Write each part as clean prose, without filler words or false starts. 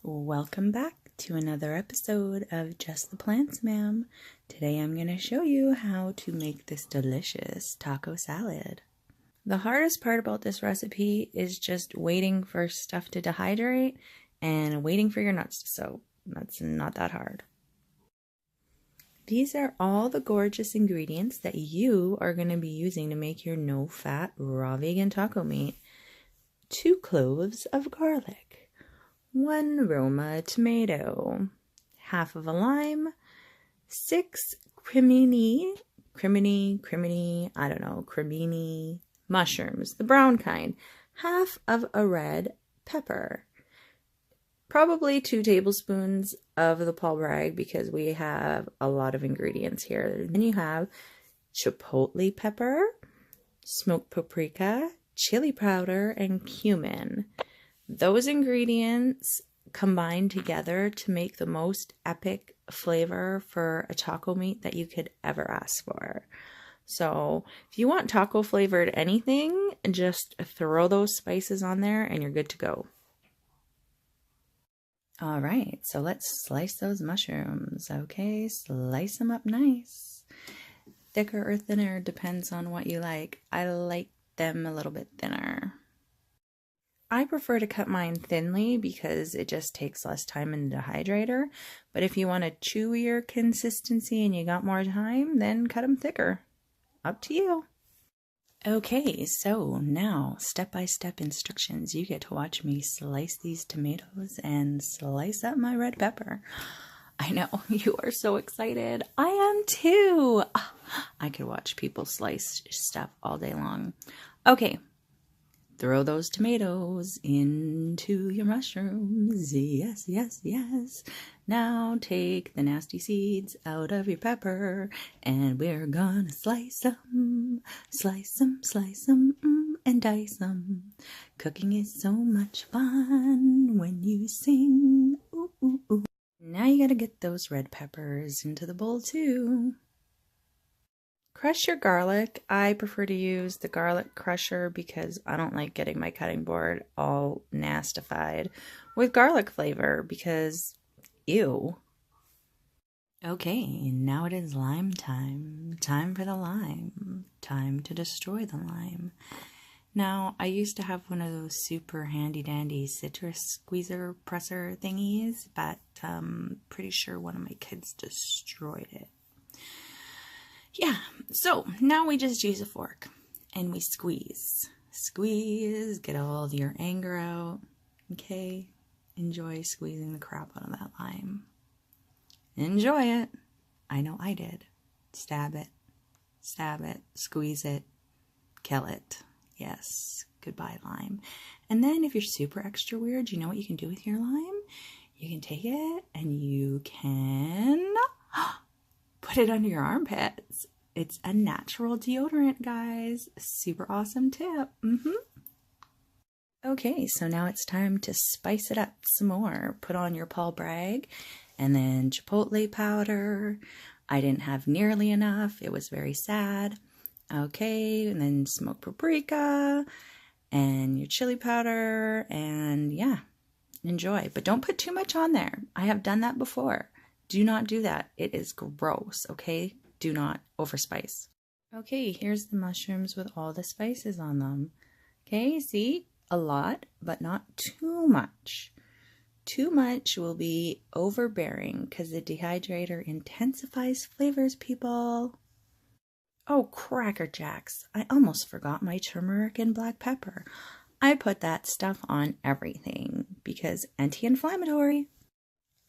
Welcome back to another episode of Just the Plants, ma'am. Today I'm going to show you how to make this delicious taco salad. The hardest part about this recipe is just waiting for stuff to dehydrate and waiting for your nuts to soak. That's not that hard. These are all the gorgeous ingredients that you are going to be using to make your no-fat raw vegan taco meat. 2 cloves of garlic, 1 Roma tomato, half of a lime, 6 cremini mushrooms, the brown kind, half of a red pepper, probably 2 tablespoons of the Paul Bragg because we have a lot of ingredients here. Then you have chipotle pepper, smoked paprika, chili powder, and cumin. Those ingredients combine together to make the most epic flavor for a taco meat that you could ever ask for. So if you want taco flavored anything, just throw those spices on there and you're good to go. All right, so let's slice those mushrooms. Okay, slice them up nice. Thicker or thinner depends on what you like. I like them a little bit thinner. I prefer to cut mine thinly because it just takes less time in the dehydrator. But if you want a chewier consistency and you got more time, then cut them thicker. Up to you. Okay, so now step-by-step instructions. You get to watch me slice these tomatoes and slice up my red pepper. I know, you are so excited. I am too. I could watch people slice stuff all day long. Okay. Throw those tomatoes into your mushrooms. Yes, yes, yes. Now take the nasty seeds out of your pepper and we're gonna slice them, and dice them. Cooking is so much fun when you sing. Ooh, ooh, ooh. Now you gotta get those red peppers into the bowl too. Crush your garlic. I prefer to use the garlic crusher because I don't like getting my cutting board all nastified with garlic flavor because, ew. Okay, now it is lime time. Time for the lime. Time to destroy the lime. Now, I used to have one of those super handy-dandy citrus squeezer presser thingies, but I'm pretty sure one of my kids destroyed it. Yeah, so now we just use a fork and we squeeze. Squeeze, get all of your anger out. Okay, enjoy squeezing the crap out of that lime. Enjoy it. I know I did. Stab it, squeeze it, kill it. Yes, goodbye lime. And then if you're super extra weird, you know what you can do with your lime? You can take it and you can put it under your armpits. It's a natural deodorant, guys. Super awesome tip. Okay, so now it's time to spice it up some more. Put on your Paul Bragg and then chipotle powder. I didn't have nearly enough. It was very sad. Okay, and then smoked paprika and your chili powder and yeah, enjoy. But don't put too much on there. I have done that before. Do not do that. It is gross, okay? Do not overspice. Okay, here's the mushrooms with all the spices on them. Okay, see? A lot, but not too much. Too much will be overbearing because the dehydrator intensifies flavors, people. Oh, Cracker Jacks. I almost forgot my turmeric and black pepper. I put that stuff on everything because anti-inflammatory.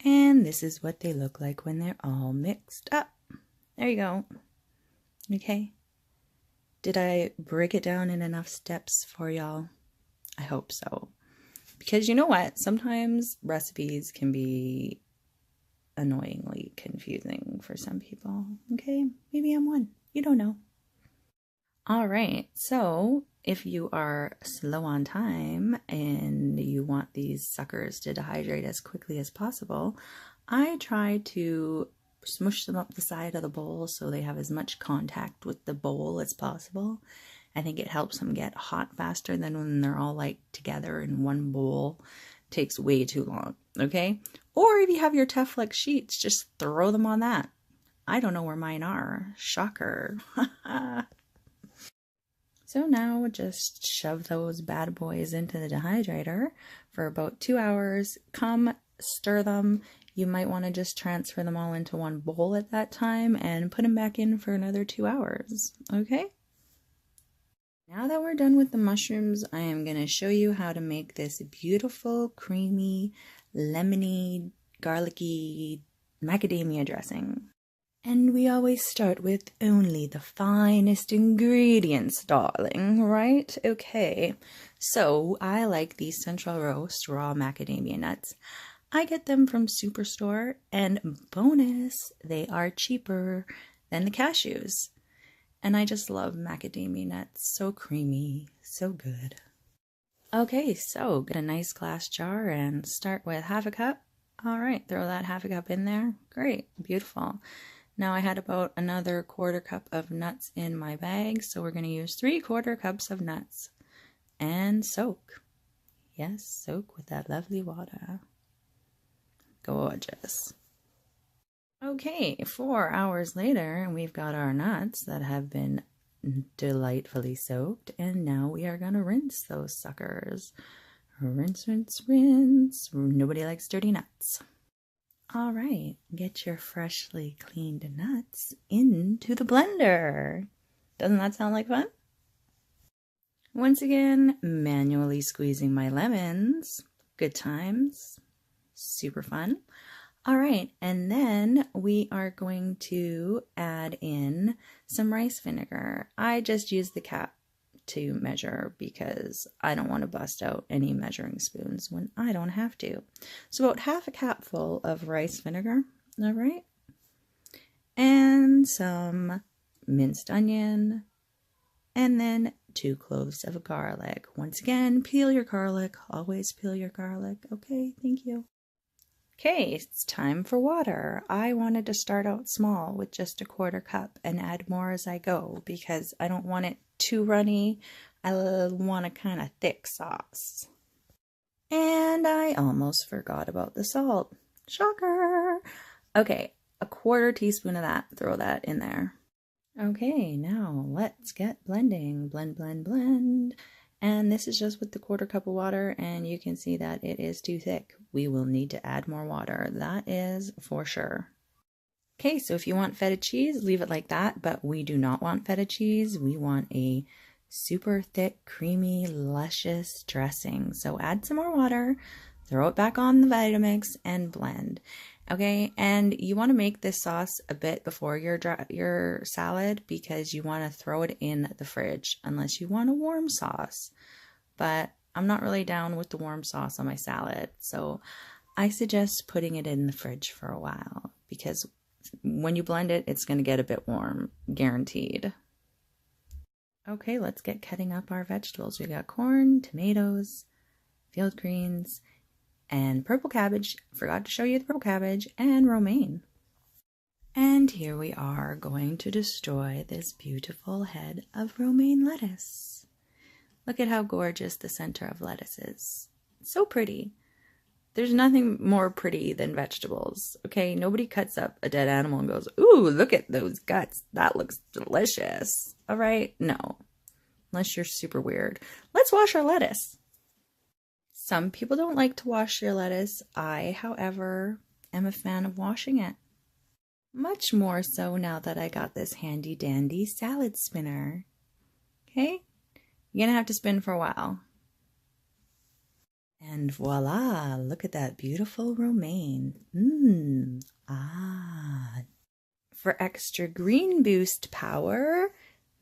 And this is what they look like when they're all mixed up. There you go. Okay. Did I break it down in enough steps for y'all? I hope so. Because you know what? Sometimes recipes can be annoyingly confusing for some people. Okay? Maybe I'm one. You don't know. All right. So if you are slow on time and you want these suckers to dehydrate as quickly as possible, I try to smush them up the side of the bowl so they have as much contact with the bowl as possible. I think it helps them get hot faster than when they're all like together in one bowl takes way too long, okay? Or if you have your Teflon sheets, just throw them on that. I don't know where mine are. Shocker. So now just shove those bad boys into the dehydrator for about 2 hours. Come stir them. You might want to just transfer them all into one bowl at that time and put them back in for another 2 hours, okay? Now that we're done with the mushrooms, I am going to show you how to make this beautiful, creamy, lemony, garlicky macadamia dressing. And we always start with only the finest ingredients, darling, right? Okay, so I like these Central Roast raw macadamia nuts. I get them from Superstore, and bonus, they are cheaper than the cashews. And I just love macadamia nuts, so creamy, so good. Okay, so get a nice glass jar and start with half a cup. All right, throw that half a cup in there. Great, beautiful. Now I had about another 1/4 cup of nuts in my bag, so we're going to use 3/4 cups of nuts. And soak. Yes, soak with that lovely water. Gorgeous. Okay, 4 hours later, and we've got our nuts that have been delightfully soaked, and now we are going to rinse those suckers. Rinse, rinse, rinse. Nobody likes dirty nuts. All right, get your freshly cleaned nuts into the blender. Doesn't that sound like fun? Once again, manually squeezing my lemons. Good times. Super fun. All right, and then we are going to add in some rice vinegar. I just use the cap to measure because I don't want to bust out any measuring spoons when I don't have to. So about half a capful of rice vinegar, all right? And some minced onion, and then 2 cloves of garlic. Once again, peel your garlic, always peel your garlic. Okay, thank you. Okay, it's time for water. I wanted to start out small with just a 1/4 cup and add more as I go because I don't want it too runny. I want a kind of thick sauce. And I almost forgot about the salt. Shocker! Okay, a 1/4 teaspoon of that. Throw that in there. Okay, now let's get blending. Blend, blend, blend. And this is just with the 1/4 cup of water, and you can see that it is too thick. We will need to add more water. That is for sure. Okay, so if you want feta cheese, leave it like that, but we do not want feta cheese. We want a super thick, creamy, luscious dressing. So add some more water, throw it back on the Vitamix, and blend. Okay, and you want to make this sauce a bit before your salad because you want to throw it in the fridge unless you want a warm sauce. But I'm not really down with the warm sauce on my salad, so I suggest putting it in the fridge for a while because when you blend it, it's going to get a bit warm, guaranteed. Okay, let's get cutting up our vegetables. We got corn, tomatoes, field greens, and purple cabbage. Forgot to show you the purple cabbage and romaine. And here we are going to destroy this beautiful head of romaine lettuce. Look at how gorgeous the center of lettuce is. It's so pretty. There's nothing more pretty than vegetables, okay? Nobody cuts up a dead animal and goes, ooh, look at those guts. That looks delicious. All right? No. Unless you're super weird. Let's wash our lettuce. Some people don't like to wash their lettuce. I, however, am a fan of washing it. Much more so now that I got this handy dandy salad spinner. Okay? You're gonna have to spin for a while. And voila, look at that beautiful romaine. For extra green boost power,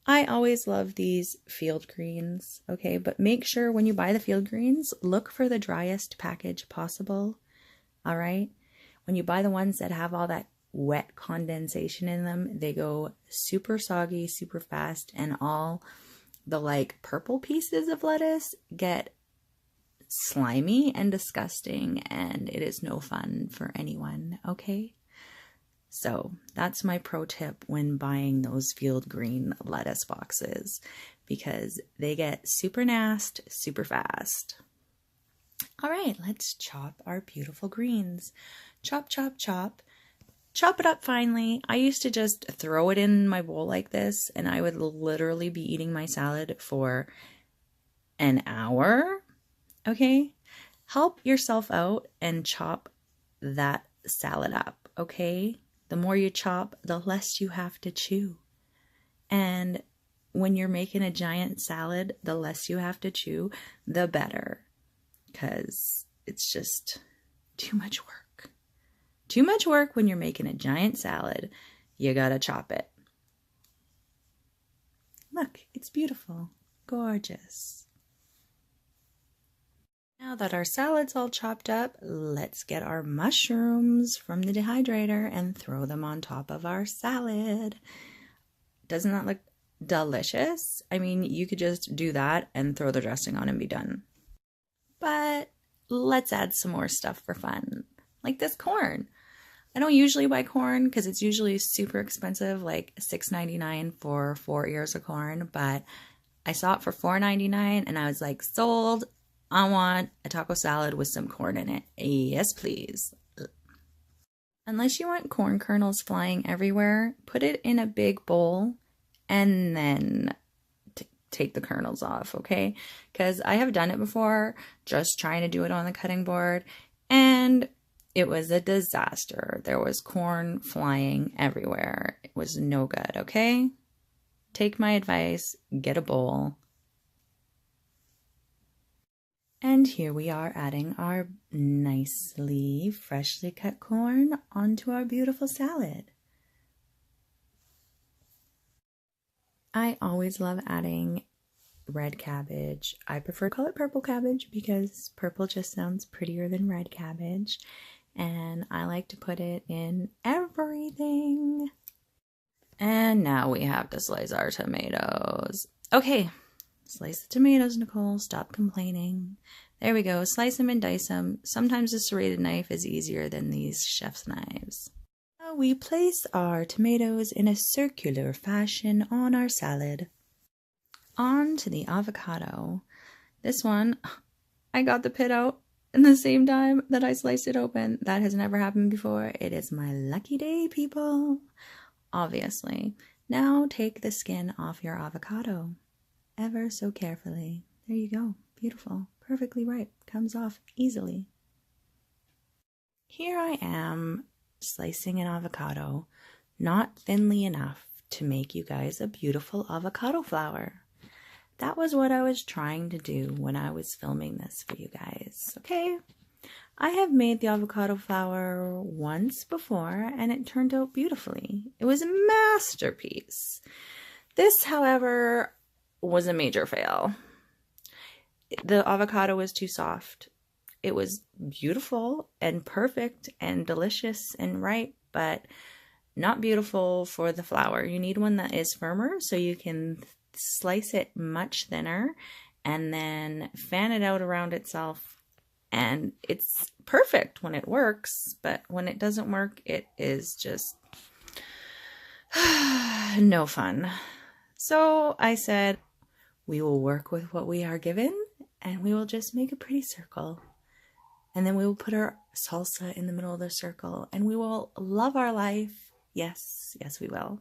I always love these field greens, okay? But make sure when you buy the field greens, look for the driest package possible, all right? When you buy the ones that have all that wet condensation in them, they go super soggy, super fast, and all the like purple pieces of lettuce get slimy and disgusting, and it is no fun for anyone, okay? So that's my pro tip when buying those field green lettuce boxes, because they get super nasty super fast. All right, let's chop our beautiful greens. Chop, chop, chop. Chop it up finely. I used to just throw it in my bowl like this, and I would literally be eating my salad for an hour. Okay? Help yourself out and chop that salad up, okay? The more you chop, the less you have to chew. And when you're making a giant salad, the less you have to chew, the better. Because it's just too much work. Too much work when you're making a giant salad. You gotta chop it. Look, it's beautiful. Gorgeous. Now that our salad's all chopped up, let's get our mushrooms from the dehydrator and throw them on top of our salad. Doesn't that look delicious? I mean, you could just do that and throw the dressing on and be done. But let's add some more stuff for fun, like this corn. I don't usually buy corn because it's usually super expensive, like $6.99 for 4 ears of corn, but I saw it for $4.99 and I was like, sold. I want a taco salad with some corn in it. Yes, please. Unless you want corn kernels flying everywhere, put it in a big bowl and then take the kernels off, okay? Because I have done it before, just trying to do it on the cutting board, and it was a disaster. There was corn flying everywhere. It was no good, okay? Take my advice, get a bowl. And here we are adding our nicely freshly cut corn onto our beautiful salad. I always love adding red cabbage. I prefer to call it purple cabbage because purple just sounds prettier than red cabbage. And I like to put it in everything. And now we have to slice our tomatoes. Okay, slice the tomatoes, Nicole. Stop complaining. There we go. Slice them and dice them. Sometimes a serrated knife is easier than these chef's knives. We place our tomatoes in a circular fashion on our salad. On to the avocado. This one, I got the pit out in the same time that I sliced it open. That has never happened before. It is my lucky day, people. Obviously. Now take the skin off your avocado. Ever so carefully. There you go. Beautiful. Perfectly ripe. Comes off easily. Here I am, slicing an avocado, not thinly enough to make you guys a beautiful avocado flower. That was what I was trying to do when I was filming this for you guys, okay? I have made the avocado flower once before and it turned out beautifully. It was a masterpiece. This, however, was a major fail. The avocado was too soft. It was beautiful and perfect and delicious and ripe, but not beautiful for the flour. You need one that is firmer so you can slice it much thinner and then fan it out around itself. And it's perfect when it works, but when it doesn't work, it is just no fun. So I said, we will work with what we are given and we will just make a pretty circle. And then we will put our salsa in the middle of the circle and we will love our life. Yes, yes, we will.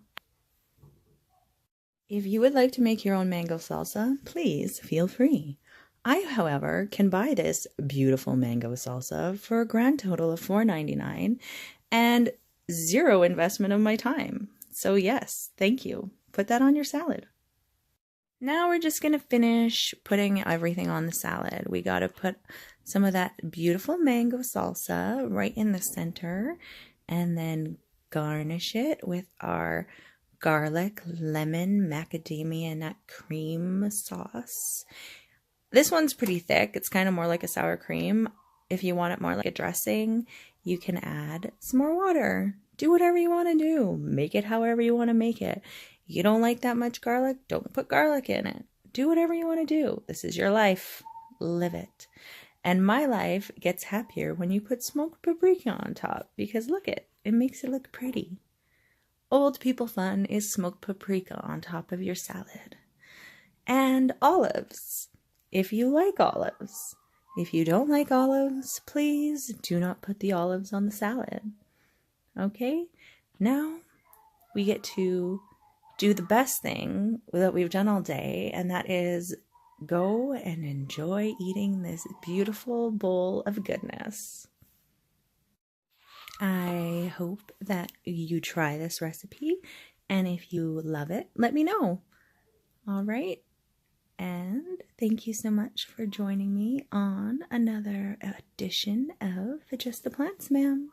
If you would like to make your own mango salsa, please feel free. I, however, can buy this beautiful mango salsa for a grand total of $4.99 and zero investment of my time. So yes, thank you. Put that on your salad. Now we're just going to finish putting everything on the salad. We got to put some of that beautiful mango salsa right in the center and then garnish it with our garlic, lemon, macadamia nut cream sauce. This one's pretty thick. It's kind of more like a sour cream. If you want it more like a dressing, you can add some more water. Do whatever you want to do. Make it however you want to make it. You don't like that much garlic? Don't put garlic in it. Do whatever you want to do. This is your life. Live it. And my life gets happier when you put smoked paprika on top because look it makes it look pretty. Old people fun is smoked paprika on top of your salad. And olives. If you like olives, If you don't like olives, please do not put the olives on the salad. Okay? Now we get to do the best thing that we've done all day, and that is go and enjoy eating this beautiful bowl of goodness. I hope that you try this recipe, and if you love it, let me know. All right? And thank you so much for joining me on another edition of Just the Plants, ma'am.